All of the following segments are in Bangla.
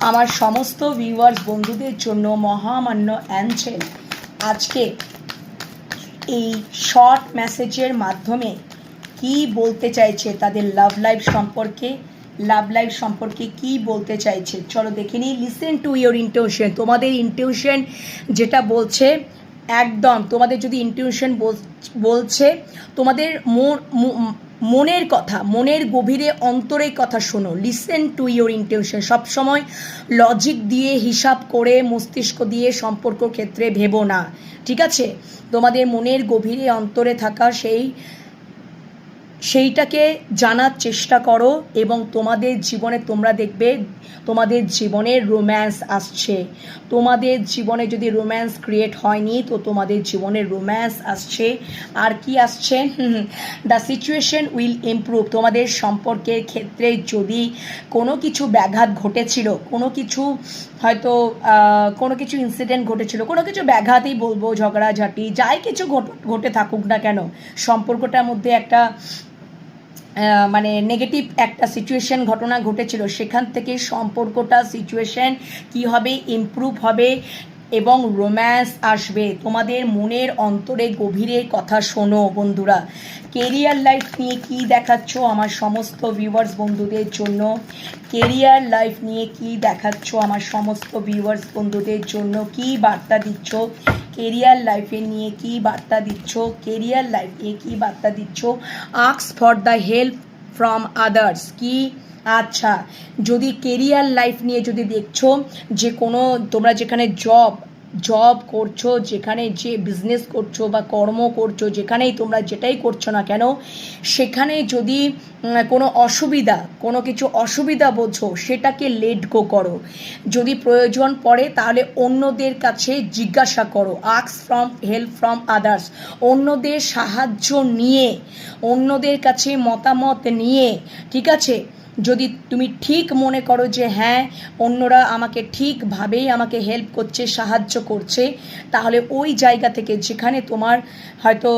আমার সমস্ত ভিউয়ার্স বন্ধুদের জন্য মহামান্য অ্যাঞ্জেল আজকে এই শর্ট মেসেজের মাধ্যমে কি বলতে চাইছে তাদের লাভ লাইফ সম্পর্কে কি বলতে চাইছে চলো দেখে নিই। Listen to your intuition. তোমাদের ইনটিউশন যেটা বলছে একদম, তোমাদের যদি ইনটিউশন বলছে তোমাদের মনের কথা, মনের গভীরে অন্তরের কথা শোনো। Listen to your intuition. সবসময় লজিক দিয়ে হিসাব করে মস্তিষ্ক দিয়ে সম্পর্ক ক্ষেত্রে ভেবো না, ঠিক আছে? তোমাদের মনের গভীরে অন্তরে থাকা সেইটাকে জানার চেষ্টা করো এবং তোমাদের জীবনে তোমরা দেখবে তোমাদের জীবনে রোম্যান্স আসছে। তোমাদের জীবনে যদি রোম্যান্স ক্রিয়েট হয়নি তো তোমাদের জীবনে রোম্যান্স আসছে। আর কি আসছে? The situation will improve. তোমাদের সম্পর্কের ক্ষেত্রে যদি কোনো কিছু ব্যাঘাত ঘটেছিল, কোনো কিছু হয়তো কোনো কিছু ইনসিডেন্ট ঘটেছিল, কোনো কিছু ব্যাঘাতই বলবো, ঝগড়াঝাটি যাই কিছু ঘটে থাকুক না কেন, সম্পর্কটার মধ্যে একটা মানে নেগেটিভ একটা সিচুয়েশন ঘটনা ঘটেছিল, সেখান থেকে সম্পর্কটা সিচুয়েশন কি হবে, ইমপ্রুভ হবে এবং রোম্যান্স আসবে। তোমাদের মনের অন্তরে গভীরে কথা শোনো বন্ধুরা। কেরিয়ার লাইফ নিয়ে কি দেখাচ্ছ আমার সমস্ত ভিউয়ার্স বন্ধুদের জন্য? কেরিয়ার লাইফ নিয়ে কি দেখাচ্ছ আমার সমস্ত ভিউয়ার্স বন্ধুদের জন্য? কি বার্তা দিচ্ছ? কেরিয়ার লাইফে নিয়ে কি বার্তা দিচ্ছ? কেরিয়ার লাইফ নিয়ে কি বার্তা দিচ্ছ? Ask for the help from others. কি আচ্ছা, যদি কেরিয়ার লাইফ নিয়ে যদি দেখছো যে কোনো তোমরা যেখানে জব করছো, যেখানে যে বিজনেস করছো বা কর্ম করছো, যেখানেই তোমরা যেটাই করছো না কেন, সেখানে যদি কোনো কিছু অসুবিধা বোঝো সেটাকে লেট গো করো। যদি প্রয়োজন পড়ে তাহলে অন্যদের কাছে জিজ্ঞাসা করো। Ask from help from others. অন্যদের সাহায্য নিয়ে, অন্যদের কাছে মতামত নিয়ে, ঠিক আছে? যদি তুমি ঠিক মনে করো যে হ্যাঁ অন্যরা আমাকে ঠিকভাবেই আমাকে হেল্প করছে, সাহায্য করছে, তাহলে ওই জায়গা থেকে যেখানে তোমার হয়তো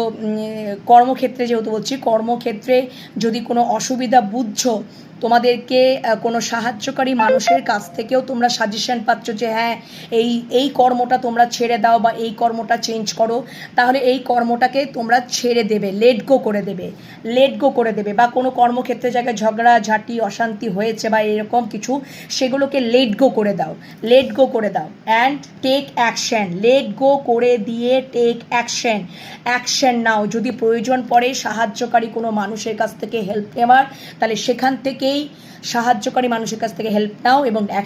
কর্মক্ষেত্রে, যেহেতু বলছি কর্মক্ষেত্রে যদি কোনো অসুবিধা বুঝছো, তোমাদেরকে কোনো সাহায্যকারী মানুষের কাছ থেকেও তোমরা সাজেশন পাচ্ছ যে হ্যাঁ এই কর্মটা তোমরা ছেড়ে দাও বা এই কর্মটা চেঞ্জ করো, তাহলে এই কর্মটাকে তোমরা ছেড়ে দেবে, লেট গো করে দেবে। বা কোনো কর্মক্ষেত্রে জায়গায় ঝগড়াঝাটি অশান্তি হয়েছে বা এরকম কিছু, সেগুলোকে লেট গো করে দাও and take action. Let go করে দিয়ে টেক অ্যাকশন নাও। যদি প্রয়োজন পড়ে সাহায্যকারী কোনো মানুষের কাছ থেকে হেল্প নেওয়ার, তাহলে সেখান থেকেই সাহায্যকারী মানুষের কাছ থেকে হেল্প নাও এবং